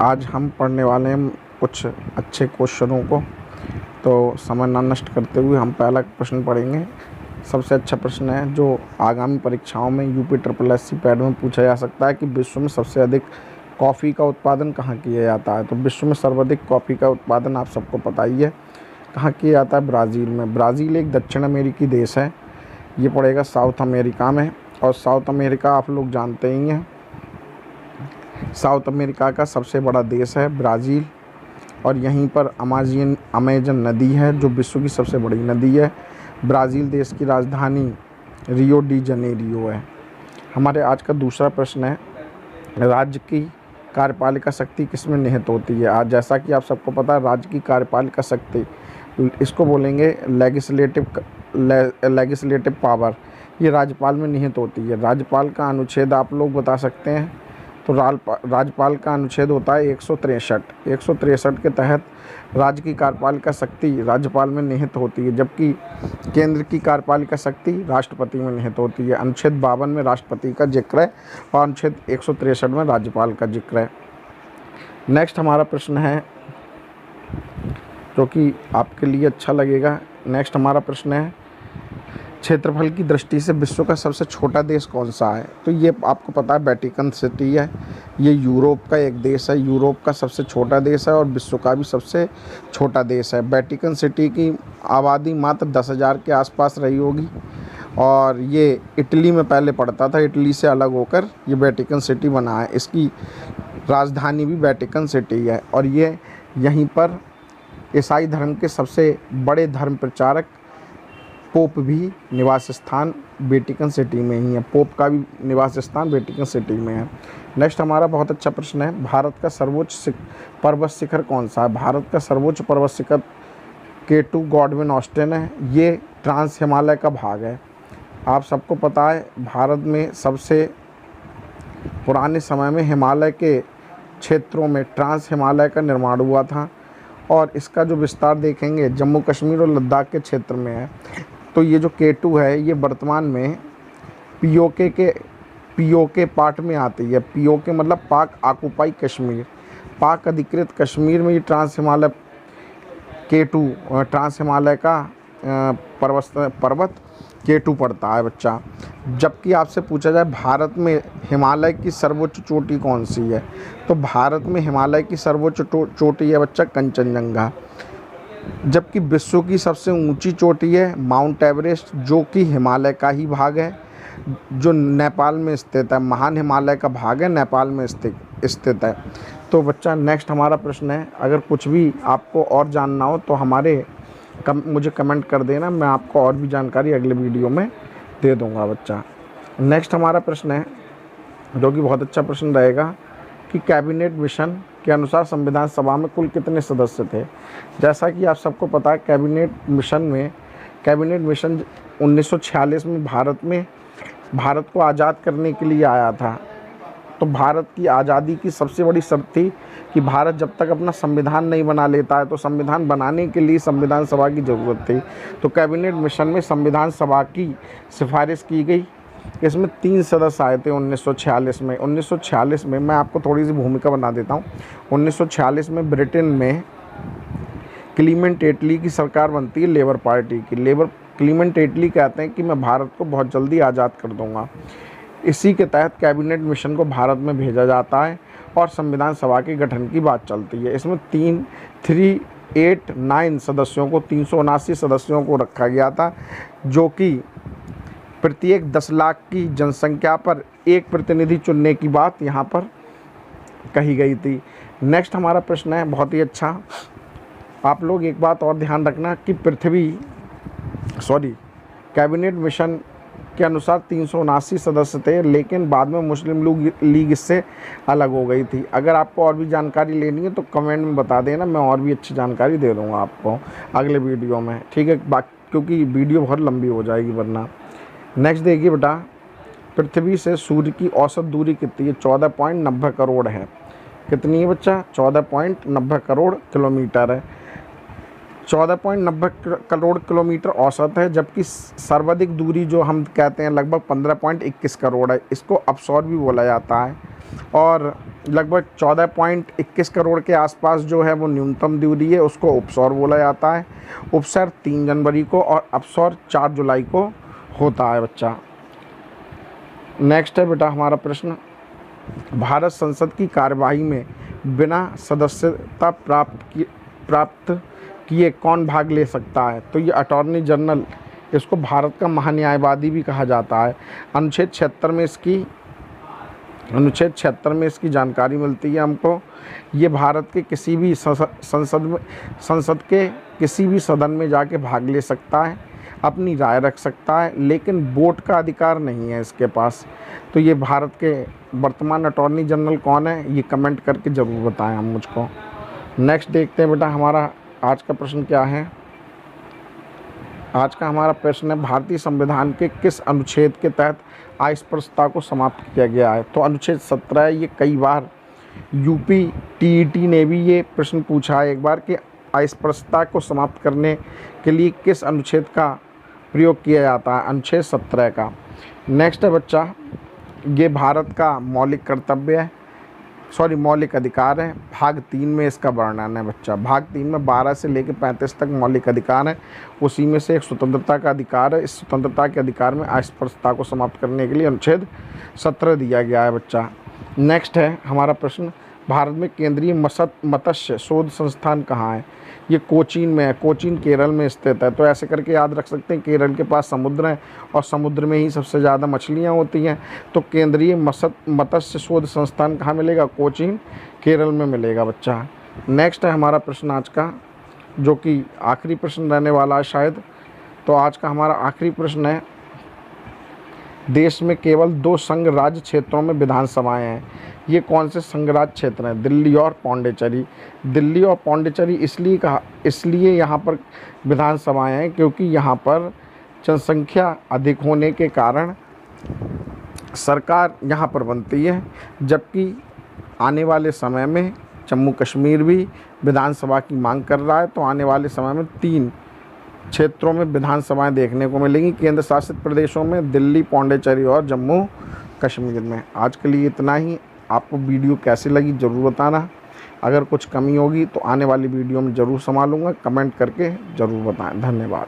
आज हम पढ़ने वाले हैं कुछ अच्छे क्वेश्चनों को, तो समय ना नष्ट करते हुए हम पहला प्रश्न पढ़ेंगे। सबसे अच्छा प्रश्न है जो आगामी परीक्षाओं में यूपी पैड में पूछा जा सकता है कि विश्व में सबसे अधिक कॉफ़ी का उत्पादन कहाँ किया जाता है। तो विश्व में सर्वाधिक कॉफ़ी का उत्पादन आप सबको पता ही है कहाँ किया जाता है, ब्राज़ील में। ब्राज़ील एक दक्षिण अमेरिकी देश है, ये पड़ेगा साउथ अमेरिका में। और साउथ अमेरिका आप लोग जानते ही हैं, साउथ अमेरिका का सबसे बड़ा देश है ब्राज़ील। और यहीं पर अमेजन नदी है जो विश्व की सबसे बड़ी नदी है। ब्राज़ील देश की राजधानी रियो डी जनेरियो है। हमारे आज का दूसरा प्रश्न है, राज्य की कार्यपालिका शक्ति किसमें निहित होती है। आज जैसा कि आप सबको पता है, राज्य की कार्यपालिका शक्ति, इसको बोलेंगे लेजिस्लेटिव पावर, ये राज्यपाल में निहित होती है। राज्यपाल का अनुच्छेद आप लोग बता सकते हैं, तो राज्यपाल का अनुच्छेद होता है 163 के तहत राज्य की कार्यपालिका शक्ति राज्यपाल में निहित होती है, जबकि केंद्र की कार्यपालिका शक्ति राष्ट्रपति में निहित होती है। अनुच्छेद 52 में राष्ट्रपति का जिक्र है और अनुच्छेद 163 में राज्यपाल का जिक्र है। नेक्स्ट हमारा प्रश्न है जो कि आपके लिए अच्छा लगेगा। नेक्स्ट हमारा प्रश्न है, क्षेत्रफल की दृष्टि से विश्व का सबसे छोटा देश कौन सा है। तो ये आपको पता है वेटिकन सिटी है। ये यूरोप का एक देश है, यूरोप का सबसे छोटा देश है और विश्व का भी सबसे छोटा देश है। वेटिकन सिटी की आबादी मात्र 10,000 के आसपास रही होगी और ये इटली में पहले पड़ता था। इटली से अलग होकर ये वेटिकन सिटी बना है। इसकी राजधानी भी वेटिकन सिटी है और ये यहीं पर ईसाई धर्म के सबसे बड़े धर्म प्रचारक पोप भी निवास स्थान वेटिकन सिटी में ही है। पोप का भी निवास स्थान वेटिकन सिटी में है। नेक्स्ट हमारा बहुत अच्छा प्रश्न है, भारत का सर्वोच्च पर्वत शिखर कौन सा है। भारत का सर्वोच्च पर्वत शिखर K2 गॉडविन ऑस्टिन है। ये ट्रांस हिमालय का भाग है। आप सबको पता है भारत में सबसे पुराने समय में हिमालय के क्षेत्रों में ट्रांस हिमालय का निर्माण हुआ था और इसका जो विस्तार देखेंगे जम्मू कश्मीर और लद्दाख के क्षेत्र में है। तो ये जो K2 है ये वर्तमान में POK पार्ट में आती है। POK मतलब पाक ऑक्युपाई कश्मीर, पाक अधिकृत कश्मीर में ये trans Himalaya K2 trans Himalaya का पर्वत K2 पड़ता है बच्चा। जबकि आपसे पूछा जाए भारत में हिमालय की सर्वोच्च चोटी कौन सी है, तो भारत में हिमालय की सर्वोच्च चोटी है बच्चा कंचनजंगा। जबकि विश्व की सबसे ऊंची चोटी है माउंट एवरेस्ट, जो कि हिमालय का ही भाग है, जो नेपाल में स्थित है। महान हिमालय का भाग है, नेपाल में स्थित है। तो बच्चा नेक्स्ट हमारा प्रश्न है, अगर कुछ भी आपको और जानना हो तो मुझे कमेंट कर देना, मैं आपको और भी जानकारी अगले वीडियो में दे दूंगा बच्चा। नेक्स्ट हमारा प्रश्न है जो कि बहुत अच्छा प्रश्न रहेगा कि कैबिनेट मिशन के अनुसार संविधान सभा में कुल कितने सदस्य थे। जैसा कि आप सबको पता है कैबिनेट मिशन 1946 में भारत को आज़ाद करने के लिए आया था। तो भारत की आज़ादी की सबसे बड़ी शर्त थी कि भारत जब तक अपना संविधान नहीं बना लेता है, तो संविधान बनाने के लिए संविधान सभा की ज़रूरत थी। तो कैबिनेट मिशन में संविधान सभा की सिफारिश की गई। इसमें 3 सदस्य आए थे 1946 में। 1946 में मैं आपको थोड़ी सी भूमिका बना देता हूँ। 1946 में ब्रिटेन में क्लीमेंट एटली की सरकार बनती है लेबर पार्टी की। क्लीमेंट एटली कहते हैं कि मैं भारत को बहुत जल्दी आज़ाद कर दूँगा। इसी के तहत कैबिनेट मिशन को भारत में भेजा जाता है और संविधान सभा के गठन की बात चलती है। इसमें 389 सदस्यों को 379 सदस्यों को रखा गया था, जो कि प्रत्येक 10 लाख की जनसंख्या पर एक प्रतिनिधि चुनने की बात यहाँ पर कही गई थी। नेक्स्ट हमारा प्रश्न है बहुत ही अच्छा, आप लोग एक बात और ध्यान रखना कि कैबिनेट मिशन के अनुसार 379 सदस्य थे, लेकिन बाद में मुस्लिम लीग इससे अलग हो गई थी। अगर आपको और भी जानकारी लेनी है तो कमेंट में बता देना, मैं और भी अच्छी जानकारी दे दूँगा आपको अगले वीडियो में, ठीक है, क्योंकि वीडियो बहुत लंबी हो जाएगी वरना। नेक्स्ट देखिए बेटा, पृथ्वी से सूर्य की औसत दूरी कितनी है। 14.90 करोड़ है। कितनी है बच्चा? 14.90 करोड़ किलोमीटर है। 14.90 करोड़ किलोमीटर औसत है, जबकि सर्वाधिक दूरी जो हम कहते हैं लगभग 15.21 करोड़ है। इसको अपसौर भी बोला जाता है। और लगभग 14.21 करोड़ के आसपास जो है वो न्यूनतम दूरी है, उसको उपसौर बोला जाता है। उपसौर 3 जनवरी को और अपसौर 4 जुलाई को होता है बच्चा। नेक्स्ट है बेटा हमारा प्रश्न, भारत संसद की कार्यवाही में बिना सदस्यता प्राप्त किए कौन भाग ले सकता है? तो ये अटॉर्नी जनरल, इसको भारत का महान्यायवादी भी कहा जाता है। अनुच्छेद 76 में इसकी जानकारी मिलती है हमको। ये भारत के किसी भी संसद के किसी भी सदन में जाके भाग ले सकता है, अपनी राय रख सकता है, लेकिन वोट का अधिकार नहीं है इसके पास। तो ये भारत के वर्तमान अटॉर्नी जनरल कौन है, ये कमेंट करके ज़रूर बताएं हम मुझको। नेक्स्ट देखते हैं बेटा हमारा आज का प्रश्न क्या है। आज का हमारा प्रश्न है, भारतीय संविधान के किस अनुच्छेद के तहत अस्पृश्यता को समाप्त किया गया है? तो अनुच्छेद 17 है। ये कई बार यूपी टीईटी ने भी ये प्रश्न पूछा है एक बार कि अस्पृश्यता को समाप्त करने के लिए किस अनुच्छेद का प्रयोग किया जाता है? अनुच्छेद 17 का। नेक्स्ट है बच्चा, ये भारत का मौलिक कर्तव्य है, मौलिक अधिकार है। भाग 3 में इसका वर्णन है बच्चा। भाग 3 में 12 से लेकर 35 तक मौलिक अधिकार है, उसी में से एक स्वतंत्रता का अधिकार है। इस स्वतंत्रता के अधिकार में अस्पृश्यता को समाप्त करने के लिए अनुच्छेद 17 दिया गया है बच्चा। नेक्स्ट है हमारा प्रश्न, भारत में केंद्रीय मत्स्य शोध संस्थान कहाँ है? ये कोचीन में है। कोचीन केरल में स्थित है। तो ऐसे करके याद रख सकते हैं, केरल के पास समुद्र है और समुद्र में ही सबसे ज़्यादा मछलियाँ होती हैं। तो केंद्रीय मत्स्य शोध संस्थान कहाँ मिलेगा? कोचीन, केरल में मिलेगा बच्चा। नेक्स्ट है हमारा प्रश्न आज का, जो कि आखिरी प्रश्न रहने वाला है शायद। तो आज का हमारा आखिरी प्रश्न है, देश में केवल 2 संघ राज्य क्षेत्रों में विधानसभाएं हैं। ये कौन से संघ राज्य क्षेत्र हैं? दिल्ली और पौंडीचेरी। दिल्ली और पौंडीचेरी इसलिए यहाँ पर विधानसभाएं हैं क्योंकि यहाँ पर जनसंख्या अधिक होने के कारण सरकार यहाँ पर बनती है, जबकि आने वाले समय में जम्मू कश्मीर भी विधानसभा की मांग कर रहा है। तो आने वाले समय में 3 क्षेत्रों में विधानसभाएं देखने को मिलेंगी, केंद्र शासित प्रदेशों में, दिल्ली, पौंडीचेरी और जम्मू कश्मीर में। आज के लिए इतना ही। आपको वीडियो कैसी लगी ज़रूर बताना। अगर कुछ कमी होगी तो आने वाली वीडियो में ज़रूर संभालूंगा। कमेंट करके ज़रूर बताएं। धन्यवाद।